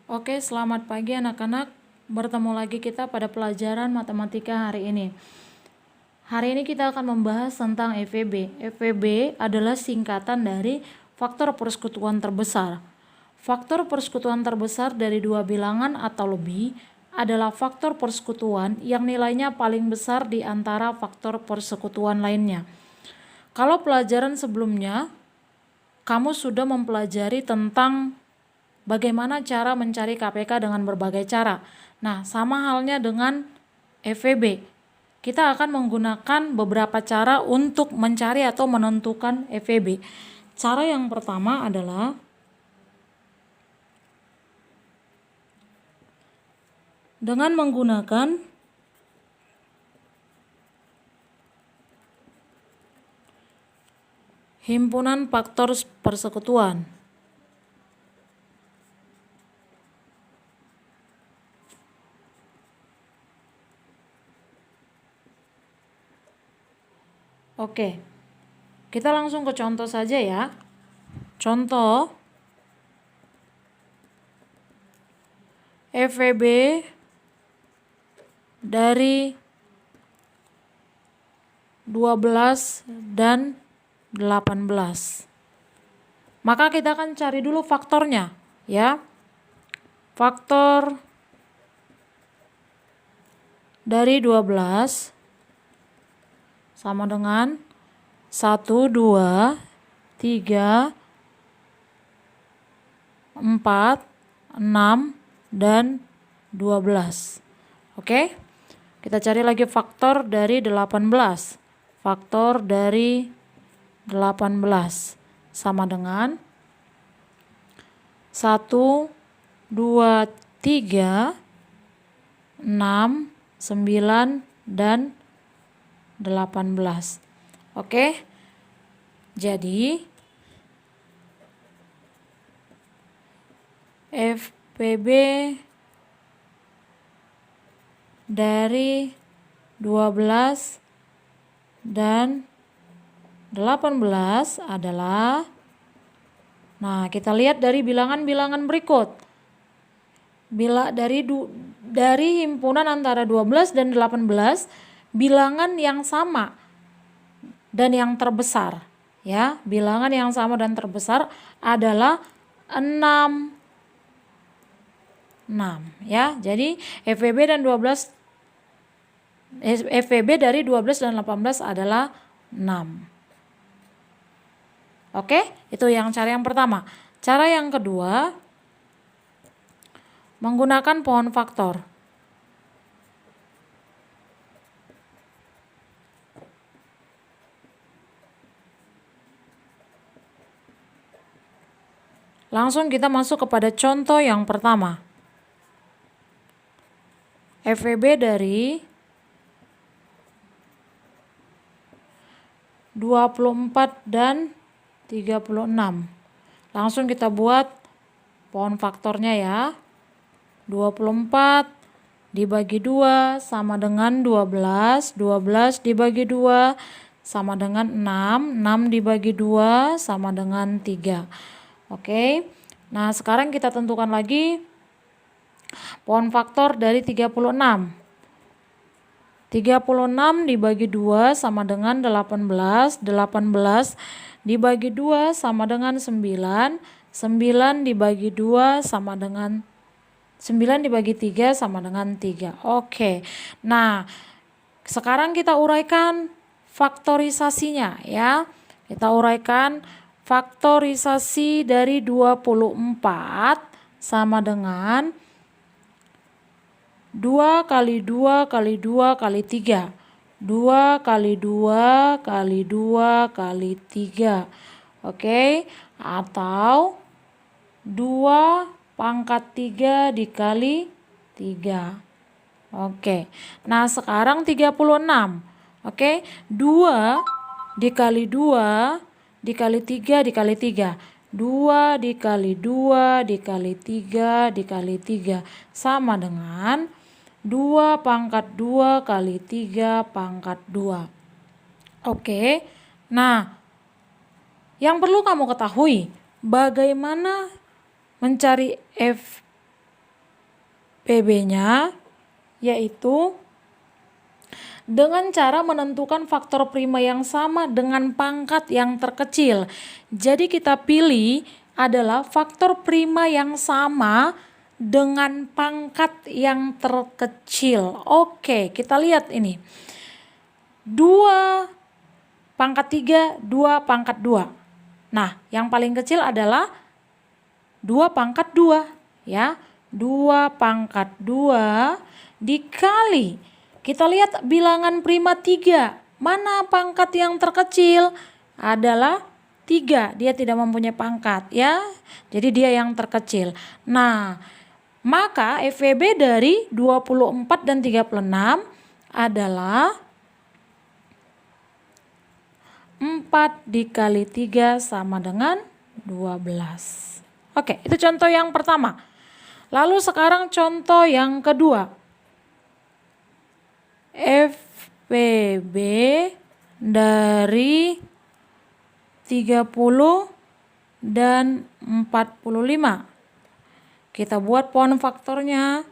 Oke, selamat pagi anak-anak. Bertemu lagi kita pada pelajaran matematika hari ini. Hari ini kita akan membahas tentang FVB. FVB adalah singkatan dari faktor persekutuan terbesar. Faktor persekutuan terbesar dari dua bilangan atau lebih adalah faktor persekutuan yang nilainya paling besar di antara faktor persekutuan lainnya. Kalau pelajaran sebelumnya, kamu sudah mempelajari tentang bagaimana cara mencari KPK dengan berbagai cara. Nah, sama halnya dengan FVB. Kita akan menggunakan beberapa cara untuk mencari atau menentukan FVB. Cara yang pertama adalah dengan menggunakan himpunan faktor persekutuan. Oke, kita langsung ke contoh saja ya. Contoh FVB dari 12 dan 18. Maka kita akan cari dulu faktornya ya. Faktor dari 12 sama dengan 1, 2, 3, 4, 6, dan 12. Oke, kita cari lagi faktor dari 18. Faktor dari 18 sama dengan 1, 2, 3, 6, 9, dan 18. Oke, jadi FVB dari 12 dan 18 adalah, nah kita lihat dari bilangan-bilangan berikut. Bila dari himpunan antara 12 dan 18, bilangan yang sama dan yang terbesar ya. Bilangan yang sama dan terbesar adalah 6 ya. Jadi FVB dari 12 dan 18 adalah 6. Oke, itu yang cara yang pertama. Cara yang kedua, menggunakan pohon faktor. Langsung kita masuk kepada contoh yang pertama. FVB dari 24 dan 36. Langsung kita buat pohon faktornya ya. 24 dibagi 2 sama dengan 12. 12 dibagi 2 sama dengan 6. 6 dibagi 2 sama dengan 3. Oke, nah sekarang kita tentukan lagi pohon faktor dari 36. 36 dibagi 2 sama dengan 18. 18 dibagi 2 sama dengan 9. 9 dibagi 2 sama dengan 9 dibagi 3 sama dengan 3. Oke, nah sekarang kita uraikan faktorisasinya ya. Kita uraikan faktorisasi dari 24 sama dengan 2 kali 2 kali 2 kali 3. 2 kali 2 kali 2 kali 3. Oke, atau 2 pangkat 3 dikali 3. Oke, nah sekarang 36. Oke, 2 dikali 2 dikali 3 dikali 3. 2 dikali 2 dikali 3 dikali 3 sama dengan 2 pangkat 2 kali 3 pangkat 2. Oke, nah yang perlu kamu ketahui, bagaimana mencari FVB-nya yaitu dengan cara menentukan faktor prima yang sama dengan pangkat yang terkecil. Jadi kita pilih adalah faktor prima yang sama dengan pangkat yang terkecil. Oke, kita lihat ini. 2 pangkat 3, 2 pangkat 2. Nah, yang paling kecil adalah 2 pangkat 2 ya. 2 pangkat 2 dikali, kita lihat bilangan prima 3. Mana pangkat yang terkecil? Adalah 3. Dia tidak mempunyai pangkat ya. Jadi dia yang terkecil. Nah, maka FVB dari 24 dan 36 adalah 4 dikali 3 sama dengan 12. Oke, itu contoh yang pertama. Lalu sekarang contoh yang kedua. FVB dari 30 dan 45. Kita buat pohon faktornya.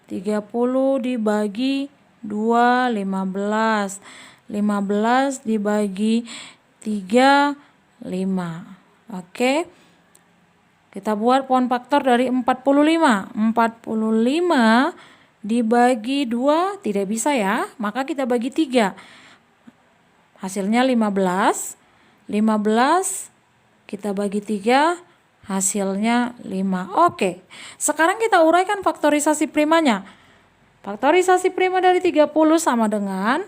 30 dibagi 2, 15. 15 dibagi 3, 5. Oke. Kita buat pohon faktor dari 45. 45 dibagi 2 tidak bisa ya, maka kita bagi 3. Hasilnya 15. 15 kita bagi 3, hasilnya 5. Oke. Sekarang kita uraikan faktorisasi primanya. Faktorisasi prima dari 30 sama dengan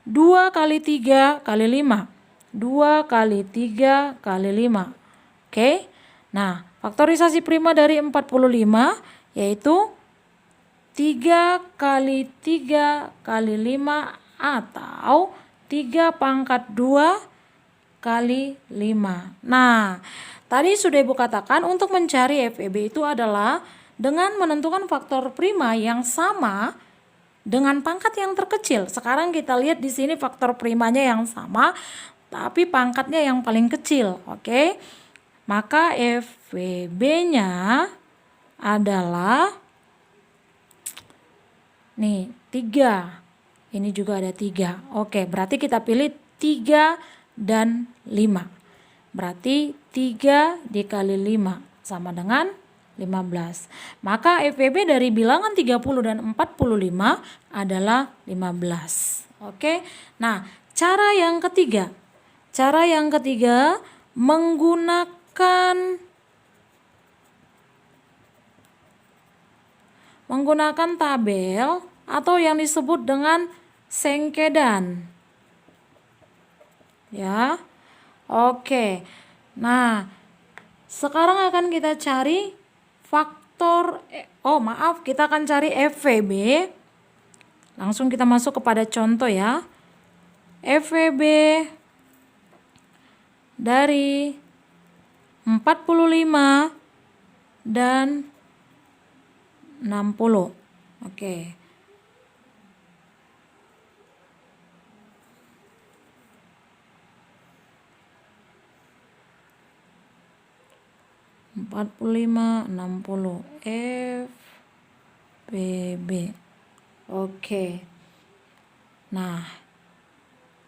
2 kali 3 kali 5. 2 kali 3 kali 5. Oke. Nah, faktorisasi prima dari 45 yaitu 3 kali 3 kali 5 atau 3 pangkat 2 kali 5. Nah, tadi sudah Ibu katakan untuk mencari FVB itu adalah dengan menentukan faktor prima yang sama dengan pangkat yang terkecil. Sekarang kita lihat di sini faktor primanya yang sama, tapi pangkatnya yang paling kecil. Oke. Maka FVB-nya adalah nih 3. Ini juga ada 3. Oke, berarti kita pilih 3 dan 5. Berarti 3 dikali 5 sama dengan 15. Maka FVB dari bilangan 30 dan 45 adalah 15. Oke. Nah, cara yang ketiga. Cara yang ketiga menggunakan tabel atau yang disebut dengan sengkedan. Ya. Oke. Nah, sekarang akan kita cari faktor kita akan cari FVB. Langsung kita masuk kepada contoh ya. FVB dari 45 dan 60. Oke. 45, 60 FVB. Oke. Nah,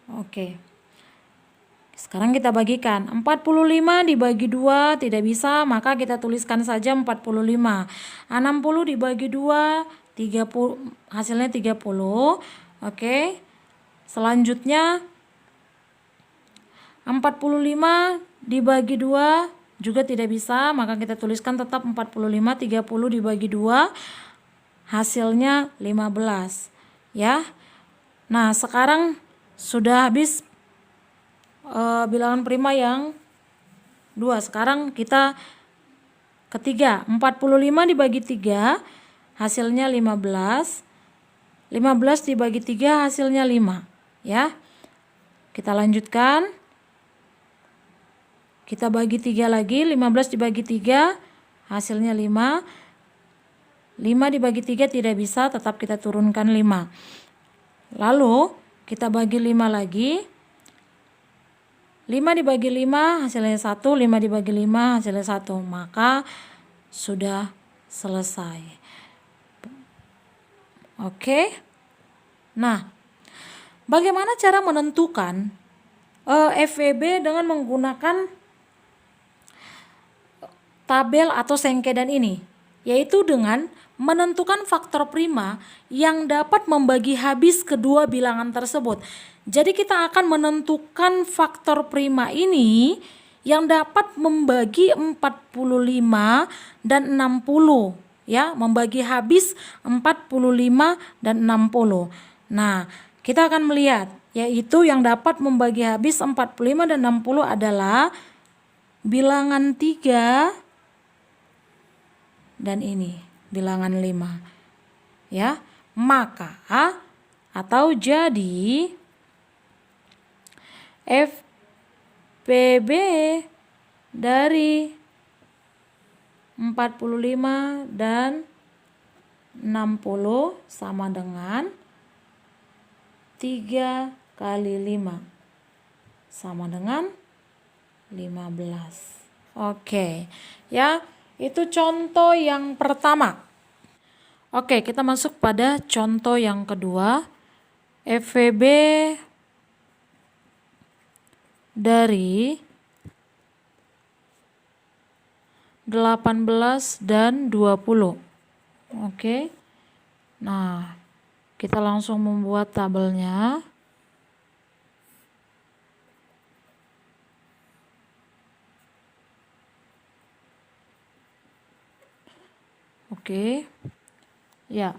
oke. Sekarang kita bagikan. 45 dibagi 2 tidak bisa, maka kita tuliskan saja 45. 60 dibagi 2, 30, hasilnya 30. Oke. Selanjutnya 45 dibagi 2 juga tidak bisa, maka kita tuliskan tetap 45. 30 dibagi 2 hasilnya 15 ya. Nah, sekarang sudah habis bilangan prima yang 2. Sekarang kita ketiga. 45 dibagi 3 hasilnya 15. 15 dibagi 3 hasilnya 5 ya. Kita lanjutkan. Kita bagi 3 lagi, 15 dibagi 3 hasilnya 5. 5 dibagi 3 tidak bisa, tetap kita turunkan 5. Lalu kita bagi 5 lagi. 5 dibagi 5 hasilnya 1, 5 dibagi 5 hasilnya 1. Maka sudah selesai. Oke. Nah, bagaimana cara menentukan FVB dengan menggunakan tabel atau sengkedan ini? Yaitu dengan menentukan faktor prima yang dapat membagi habis kedua bilangan tersebut. Jadi kita akan menentukan faktor prima ini yang dapat membagi 45 dan 60, ya, membagi habis 45 dan 60. Nah, kita akan melihat yaitu yang dapat membagi habis 45 dan 60 adalah bilangan 3 dan ini bilangan 5. Ya, maka atau jadi FPB dari 45 dan 60 sama dengan 3 kali 5 sama dengan 15. Oke, ya, itu contoh yang pertama. Oke, kita masuk pada contoh yang kedua. FVB dari 18 dan 20. Oke. Nah, kita langsung membuat tabelnya. Oke. Ya.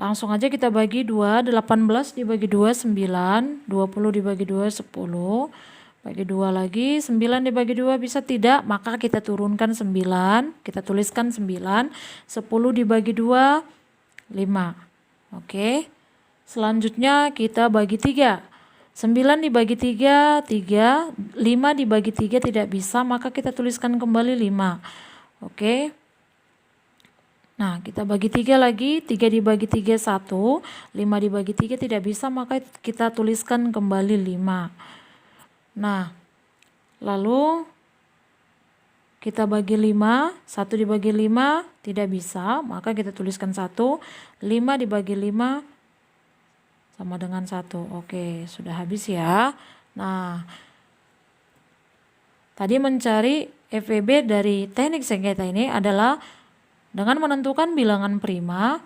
Langsung aja kita bagi 2, 18 dibagi 2 9, 20 dibagi 2 10. Bagi 2 lagi, 9 dibagi 2 bisa tidak, maka kita turunkan 9, kita tuliskan 9, 10 dibagi 2, 5. Oke. Selanjutnya kita bagi 3. 9 dibagi 3, 3, 5 dibagi 3 tidak bisa, maka kita tuliskan kembali 5. Oke. Nah, kita bagi 3 lagi, 3 dibagi 3 1, 5 dibagi 3 tidak bisa, maka kita tuliskan kembali 5. Nah, lalu kita bagi 5, 1 dibagi 5 tidak bisa, maka kita tuliskan 1, 5 dibagi 5 sama dengan 1. Oke, sudah habis ya. Nah, tadi mencari FVB dari teknik sengketa ini adalah dengan menentukan bilangan prima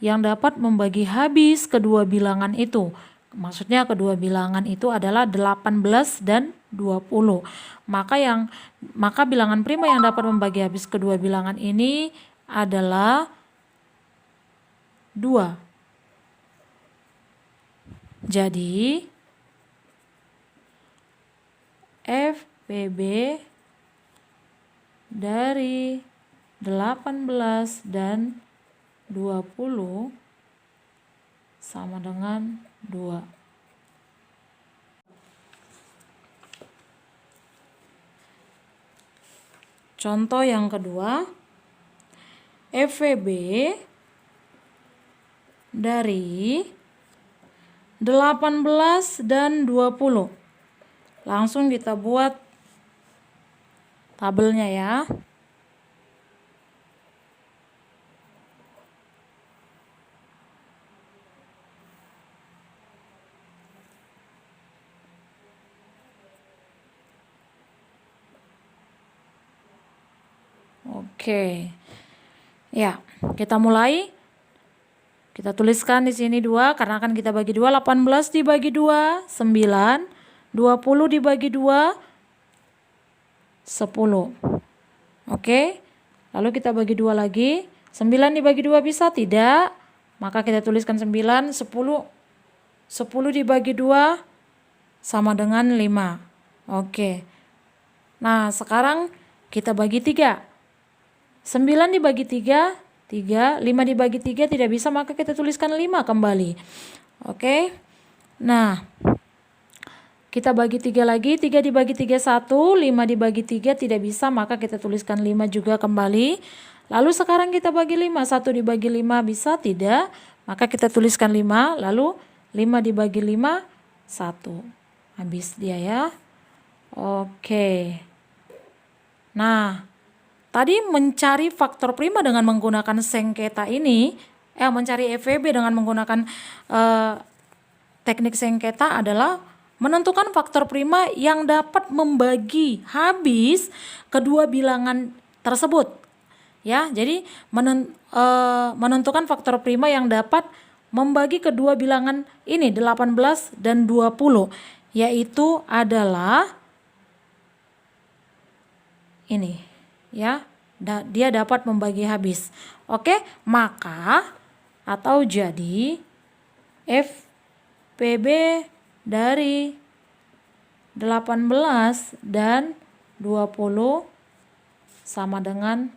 yang dapat membagi habis kedua bilangan itu. Maksudnya kedua bilangan itu adalah 18 dan 20. Maka bilangan prima yang dapat membagi habis kedua bilangan ini adalah 2. Jadi FPB dari 18 dan 20 sama dengan 2. Contoh yang kedua, FVB dari 18 dan 20. Langsung kita buat tabelnya ya. Oke. Ya, kita mulai. Kita tuliskan di sini 2 karena akan kita bagi 2, 18 dibagi 2 9, 20 dibagi 2 10. Oke. Lalu kita bagi 2 lagi. 9 dibagi 2 bisa tidak? Maka kita tuliskan 9, 10 dibagi 2 sama dengan 5. Oke. Nah, sekarang kita bagi 3. 9 dibagi 3, 3, 5 dibagi 3 tidak bisa, maka kita tuliskan 5 kembali. Oke. Nah, kita bagi 3 lagi, 3 dibagi 3 1, 5 dibagi 3 tidak bisa, maka kita tuliskan 5 juga kembali. Lalu sekarang kita bagi 5, 1 dibagi 5 bisa tidak, maka kita tuliskan 5, lalu 5 dibagi 5, 1. Habis dia ya. Oke. Nah, tadi mencari faktor prima dengan menggunakan sengketa ini, mencari FVB dengan menggunakan teknik sengketa adalah menentukan faktor prima yang dapat membagi habis kedua bilangan tersebut. Ya, jadi menentukan faktor prima yang dapat membagi kedua bilangan ini 18 dan 20, yaitu adalah ini ya, dia dapat membagi habis. Oke, maka atau jadi FPB dari 18 dan 20 sama dengan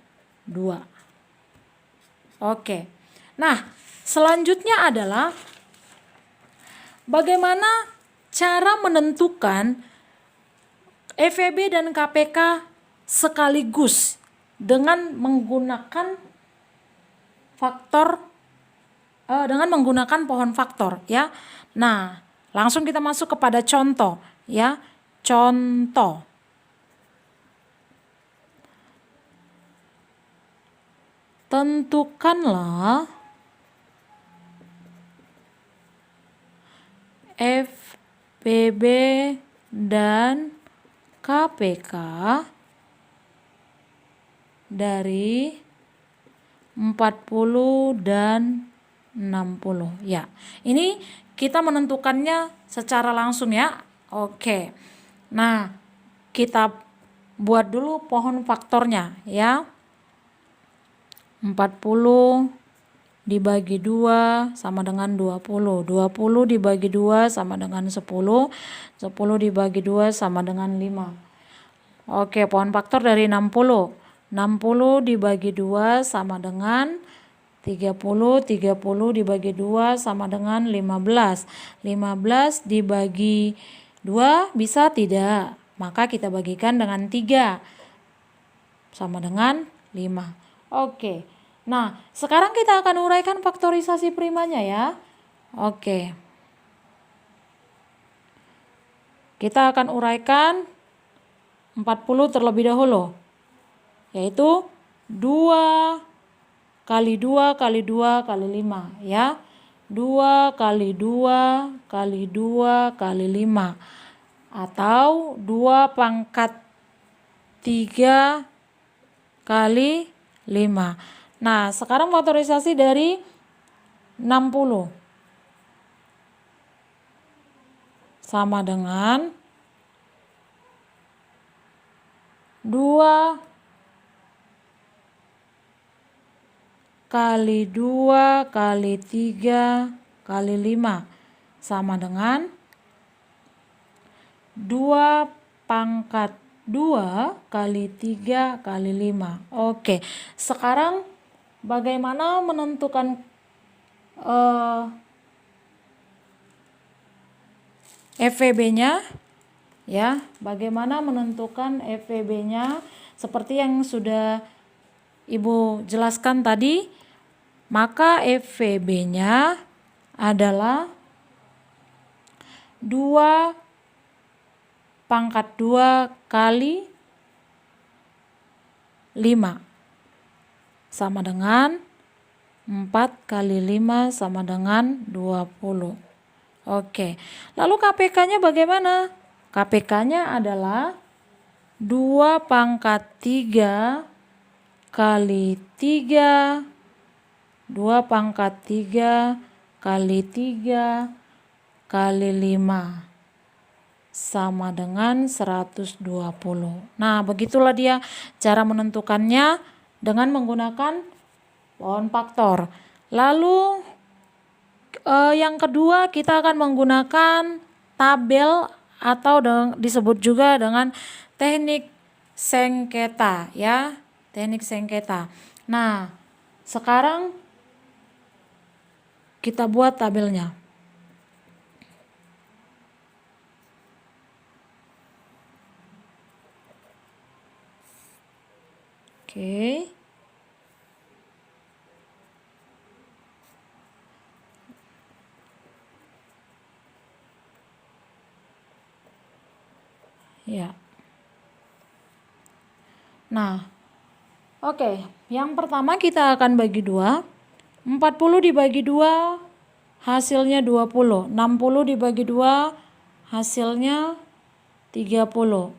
2. Oke. Nah, selanjutnya adalah bagaimana cara menentukan FEB dan KPK sekaligus dengan menggunakan pohon faktor ya. Nah, langsung kita masuk kepada contoh ya. Contoh. Tentukanlah FPB dan KPK dari 40 dan 60 ya. Ini kita menentukannya secara langsung ya. Oke. Nah, kita buat dulu pohon faktornya ya. 40 dibagi 2 sama dengan 20. 20 dibagi 2 sama dengan 10. 10 dibagi 2 sama dengan 5. Oke, pohon faktor dari 60. 60 dibagi 2 sama dengan 30. 30 dibagi 2 sama dengan 15. 15 dibagi 2 bisa tidak? Maka kita bagikan dengan 3 sama dengan 5. Oke. Nah, sekarang kita akan uraikan faktorisasi primanya ya. Oke. Kita akan uraikan 40 terlebih dahulu. Yaitu 2 kali 2 kali 2 kali 5 ya. 2 kali 2 kali 2 kali 5. Atau 2 pangkat 3 kali 5. Nah, sekarang faktorisasi dari 60 sama dengan 2 kali 2 kali 3 kali 5 sama dengan 2 pangkat 2 kali 3 kali 5. Oke, sekarang bagaimana menentukan FVB-nya? Ya, bagaimana menentukan FVB-nya? Seperti yang sudah Ibu jelaskan tadi, maka FVB-nya adalah 2 pangkat 2 kali 5 sama dengan 4 kali 5 sama dengan 20. Oke, lalu KPK-nya bagaimana? KPK-nya adalah 2 pangkat 3 kali 3, 2 pangkat 3 kali 3 kali 5 sama dengan 120. Nah, begitulah dia cara menentukannya dengan menggunakan pohon faktor. Lalu yang kedua kita akan menggunakan tabel atau disebut juga dengan teknik sengketa ya, teknik sengketa. Nah, sekarang kita buat tabelnya. Oke. Ya. Nah, oke. Yang pertama kita akan bagi 2. 40 dibagi 2 hasilnya 20. 60 dibagi 2 hasilnya 30.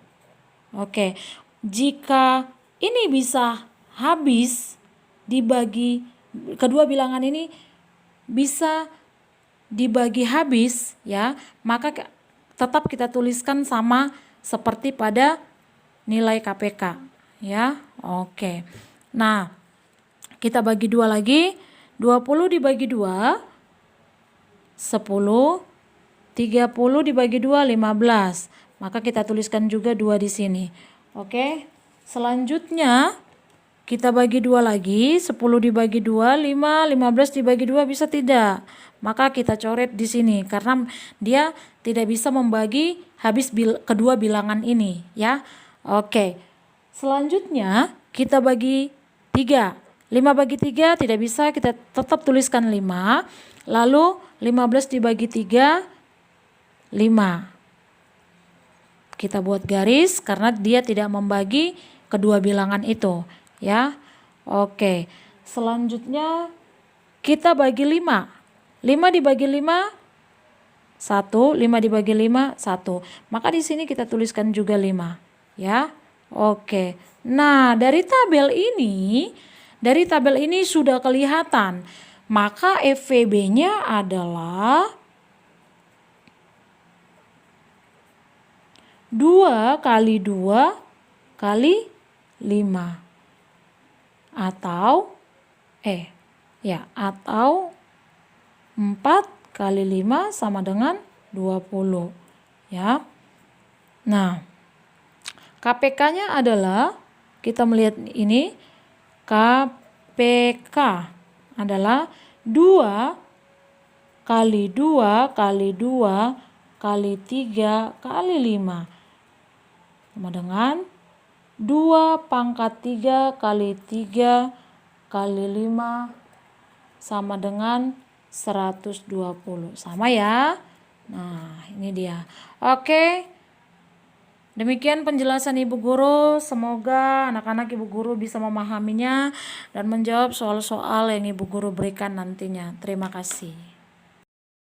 Oke, jika ini bisa habis dibagi, kedua bilangan ini bisa dibagi habis ya, maka tetap kita tuliskan sama seperti pada nilai KPK ya. Oke. Nah, kita bagi 2 lagi. 20 dibagi 2 10, 30 dibagi 2 15. Maka kita tuliskan juga 2 di sini. Oke. Selanjutnya kita bagi 2 lagi. 10 dibagi 2 5, 15 dibagi 2 bisa tidak? Maka kita coret di sini karena dia tidak bisa membagi habis kedua bilangan ini ya. Oke. Selanjutnya kita bagi 3. 5 bagi 3 tidak bisa, kita tetap tuliskan 5. Lalu 15 dibagi 3 5. Kita buat garis karena dia tidak membagi kedua bilangan itu ya. Oke. Selanjutnya kita bagi 5. 5 dibagi 5 1, 5 dibagi 5 1. Maka di sini kita tuliskan juga 5 ya. Oke. Nah, dari tabel ini sudah kelihatan. Maka FVB-nya adalah 2 kali 2 kali 5. Atau 4 kali 5 sama dengan 20 ya. Nah, KPK-nya adalah, kita melihat ini, KPK adalah 2 kali 2 kali 2 kali 3 kali 5 sama dengan 2 pangkat 3 kali 3 kali 5 sama dengan 120. Sama ya. Nah, ini dia. Oke. Demikian penjelasan Ibu Guru. Semoga anak-anak Ibu Guru bisa memahaminya dan menjawab soal-soal yang Ibu Guru berikan nantinya. Terima kasih.